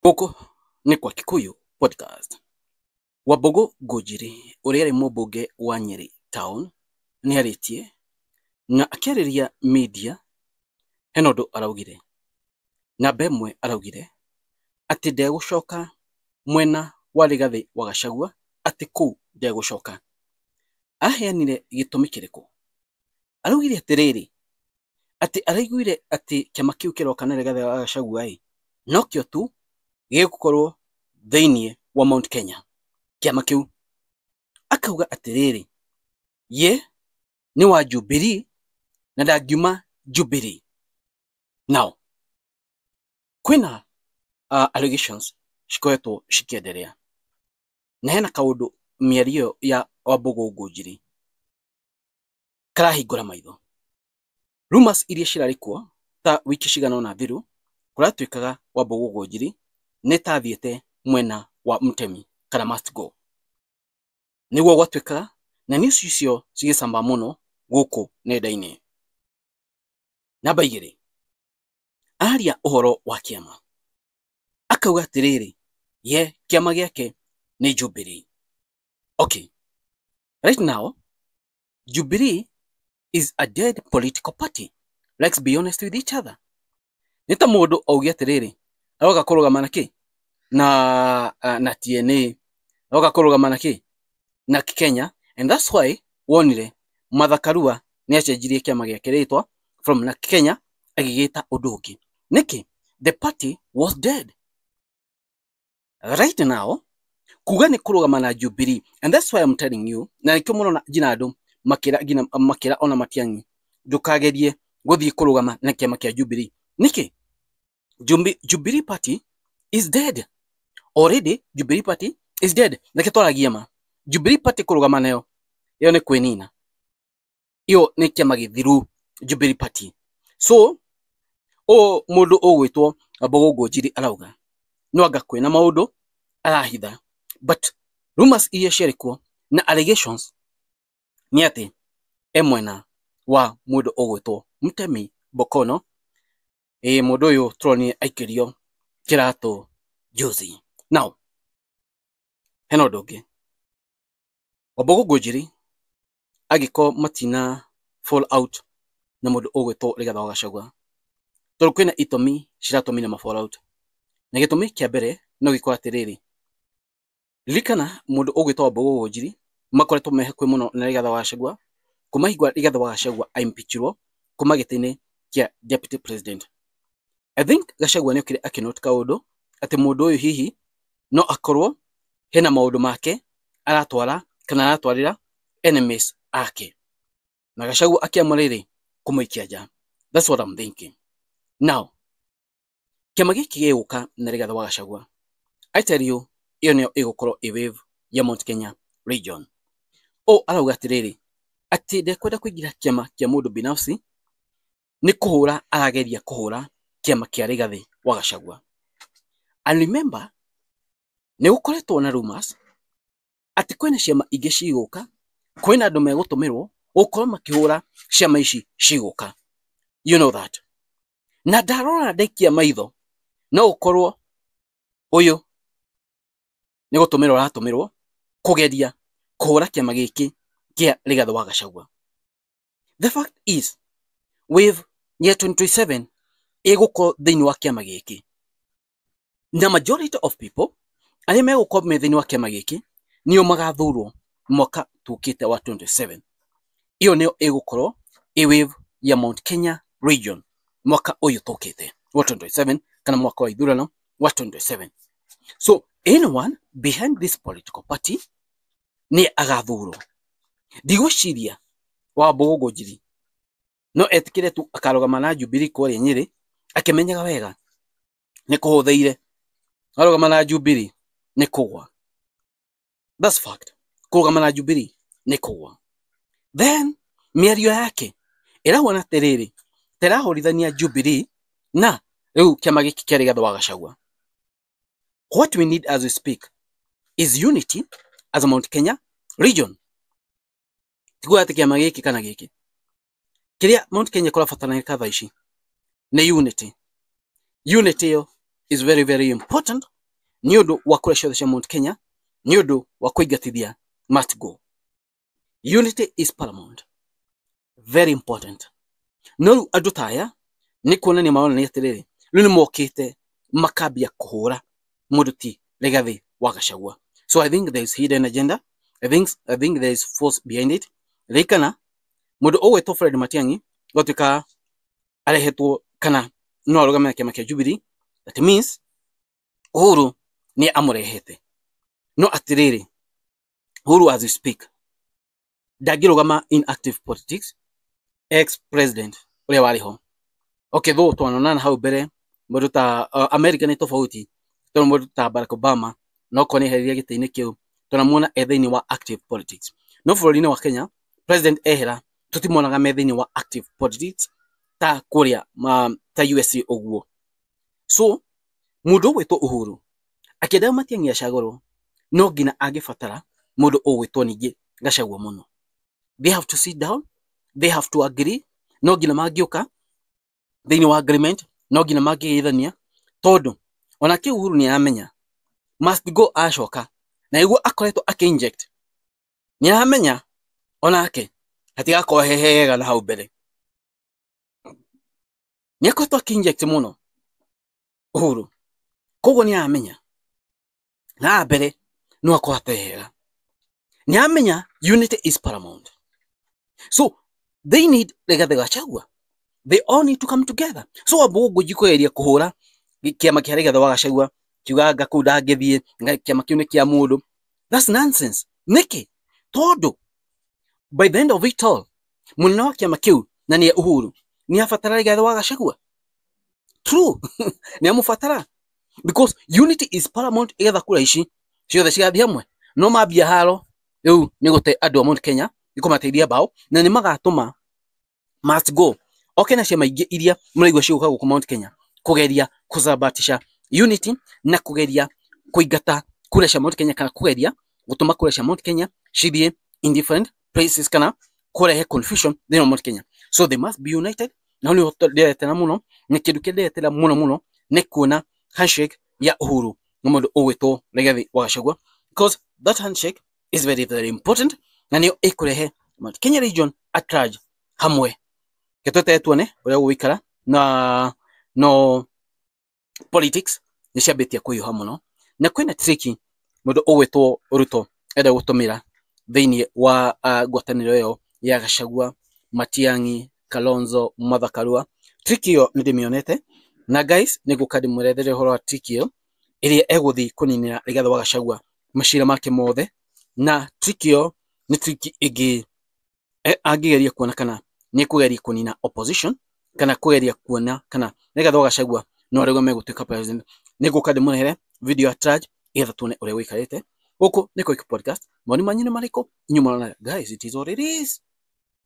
Gũkũ nĩ kwa Kikuyu podcast. Wambugu Ngunjiri ũrĩa arĩ mũmbunge wa Nyeri Town nĩ arĩtie na akĩarĩria media hena ũndũ araugire. Namba ĩmwe araugire atĩ ndegũcoka mwena wa Rigathi wa Gachagua, atĩ kũu ndegũcoka. Aheanire gĩtũmi kĩrĩkũ? Araugire atĩrĩrĩ, atĩ araiguire atĩ kĩama kĩu kĩroka na Rigathi wa Gachagua nokĩo tu gĩgũkorwo thĩinĩ wa Mount Kenya. Kĩama kĩu akauga atĩrĩrĩ, ye nĩ wa Jubilee na ndangiuma Jubilee. Now kwĩna allegations cikoretwo cikiendelea na hena kaũndũ mĩario ya Wambugu Ngunjiri karahingũra maitho. Rumors iria cirarĩ kuo ta wiki cigana ũna thiru kũratuĩkaga Wambugu Ngunjiri nĩ tathiĩte mwena wa Mtemi kana must go. Nĩguo gwatuĩkaga na news icio cigĩcamba mũno gũkũ nenda-inĩ. Namba igĩrĩ, aria ũhoro wa kĩama akauga atĩrĩrĩ, ye kĩama gĩake nĩ Jubilee. Okay, right now Jubilee is a dead political party. Let's be honest with each other. Nĩ ta mũndũ auge atĩrĩrĩ, aroka kũrũgama na kĩ na TNA, aroka kũrũgama na kĩ na Kenya, and that's why wonire Martha Karua nĩ acenjirie kĩama gĩake rĩtwa from na Kenya agĩgĩta ũndũ ũngĩ. Nĩkĩ? The party was dead. Right now kuga nĩ kũrũgama na Jubilee, and that's why I'm telling you, na nĩkĩo mũrona nginya andũ makĩra ona Matiang'i ndũkagerie gũthiĩ kũrũgama na kĩama kĩa Jubilee. Nĩkĩ? Jubilee party is dead. Already Jubilee party is dead. Reke twaragie ma. Jubilee party kũrũgama nayo ĩyo nĩ kwĩnina. Iyo nĩ kĩama gĩthiru Jubilee party. So mũndũ ũgwĩtwo Wambugu Ngunjiri arauga no anga kwĩna maũndũ arahitha, but rumors iria ciarĩ kuo na allegations nĩ atĩ mwena wa mũndũ ũgwĩtwo Mtemi Bokono, mũndũ ũyũ tũronire aikĩrio kĩratũ juzi. Now hena ũndũ ũngĩ, Wambugu Ngunjiri agĩkorwo matina fall out na mũndũ ũgwĩtwo Rigathi wa Gachagua, tondũ kwĩna itũmi ciratũmire ma fall out. Na gĩtũmi kĩa mbere no gĩkorwo atĩrĩrĩ, ririkana mũndũ ũgwĩtwo Wambugu Ngunjiri makoretwo me hakuhĩ mũno na Rigathi wa Gachagua kuma hingo Rigathi wa Gachagua aimpeachirwo kuma gĩtĩ-inĩ kĩa deputy president. I think Gachagua nĩ okire akĩnote kaũndũ atĩ mũndũ ũyũ hihi no akorwo hena maũndũ make aratwara kana aratwarĩra enemies ake, na Gachagua akĩamua rĩrĩ kũmũikia nja. That's what I'm thinking. Now kĩama gĩkĩ gĩgũka na Rigathi wa Gachagua, I tell you, iyo nĩyo ĩgũkorwo wave ya Mount Kenya region. Arauga atĩrĩrĩ, atĩ ndekwenda kũingĩra kĩama kĩa mũndũ binafsi, nĩ kũhũra arageria kũhũra kĩama kĩa Rigathi wa Gachagua. And remember, nĩ gũkoretwo na rumors atĩ kwĩna ciama ingĩ cigũka, kwĩna andũ megũtũmĩrwo gũkorwo makĩhũra ciama ici cigũka. You know that. Na ndarora ndaikia maitho no ũkorwo ũyũ nĩ gũtũmĩrwo aratũmĩrwo kũgeria kũhũra kĩama gĩkĩ kĩa Rigathi wa Gachagua. The fact is, wave ya 2027 ĩgũkorwo thĩinĩ wa kĩama gĩkĩ, na majority of people arĩa megũkorwo me thĩinĩ wa kĩama gĩkĩ nĩo magathurwo mwaka tukĩte wa 27. Iyo nĩyo ĩgũkorwo wave ya Mount Kenya region mwaka ũyũ tukĩte wa 27 kana mwaka wa ithurano wa 27. So anyone behind this political party nĩ agathurwo. Ndigwĩciria Wambugu Ngunjiri no etĩkĩre tu akarũgama na Jubilee kũrĩa Nyeri akĩmenyaga wega nĩ kũhũthĩire. Arũgama na Jubilee nĩ kũgwa. That's fact. Kũrũgama na Jubilee nĩ kũgwa. Then mĩario yake ĩrahuana atĩrĩrĩ, terahũrithania Jubilee na rĩu kĩama gĩkĩ kĩa Rigathi wa Gachagua. What we need as we speak is unity as a Mount Kenya region. Tiguo atĩ kĩama gĩkĩ kana gĩkĩ. Kĩrĩa Mount Kenya kũrabatarania thaa ici nĩ unity. Unity ĩyo is very very important ni undu wa kurecothia Mount Kenya ni undu wa kuingatithia must go. Unity is paramount, very important. No andu taya ni kuonania maonania atiriri riu ni mokite makambia kuhura mundu ti Rigathi wa Gachagua. So I think there is hidden agenda. I think there is force behind it. Rikana mundu ogwetwo Fred Matiang'i gotuika arehetwo kana no arugamira kiama kia Jubilee. That means Uhuru ni amurehete. No atiriri Uhuru as we speak ndangirugama in active politics. Ex-president uria wariho, okay, though twanonana hau mbere mundu ta America ni tofauti tondu mundu ta Barack Obama no kone heriria giti-ini kiu tunamuona ethaini wa active politics. No bururi-ini wa Kenya president ehera tutimonaga methaini wa active politics ta kuria ta USA uguo. So mundu wetwo Uhuru akienda Matiang'i acagurwo no ngina angibatara mundu ugwitwo ningi Gachagua muno. They have to sit down, they have to agree. No ngina mangioka thiini wa agreement, no ngina mangigithania tondu onake Uhuru ni amenya must go acoka na iguo akoretwo akinject ni amenya onake hatigakorwo hehega na hau mbere ni akoretwo akinject muno Uhuru, koguo ni amenya na mbere no akorwo hehega ni amenya unity is paramount. So they need Rigathi Gachagua. They all need to come together. So abogo jikoeria kuhura kiama kia Rigathi wa Gachagua kiugaga kuu ndangithie kiama kiu ni kia mundu. That's nonsense. Niki tondu by the end of it all munene wa kiama kiu na ni Uhuru ni afatara Rigathi wa Gachagua. True. Ni amufatara because unity is paramount. Igetha kura ici ciothe cigathie hamwe no mambia haro riu ni gute andu a Mount Kenya ikumateithia bao na ni magatuma must go. Okay, na ciama ingi iria muraigua ciuka guku Mount Kenya kugeria kuzabatisha unity na kugeria kuigata kura cia Mount Kenya kana kugeria gutuma kura cia Mount Kenya cithie in different places kana kurehe confusion thini Mount Kenya. So they must be united. Na ni ndiretera muno ni kindu kindiretera muno ni kuona handshake ya Uhuru na mundu ugwitwo Rigathi wa Gachagua, because that handshake is very very important na ni ikurehe Mount Kenya region at large hamwe. Ketete tuone uria gwikara na no politics ni ciambitie kuiha muno na kwina tricky mundu ugwitwo Ruto enda gutumira thiini wa ngwataniro yo ya Gachagua, Matiang'i, Kalonzo, Martha Karua. Tricky yo ni ndimionete na guys ni gukadi murethere horo wa tricky yo iria eguthi kuninira Rigathi wa Gachagua mashira make mothe. Na tricky yo ni tricky igi angigeria kuona kana ni kugeria kunina opposition kana kugeria kuona kana Rigathi wa Gachagua no arego megutuika president. Ni gukadi murehere video ya charge etha tuone uria wikarite guku ni Quick Podcast. Moni manyine mariko nyuma na guys, it is what it is.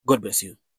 God bless you.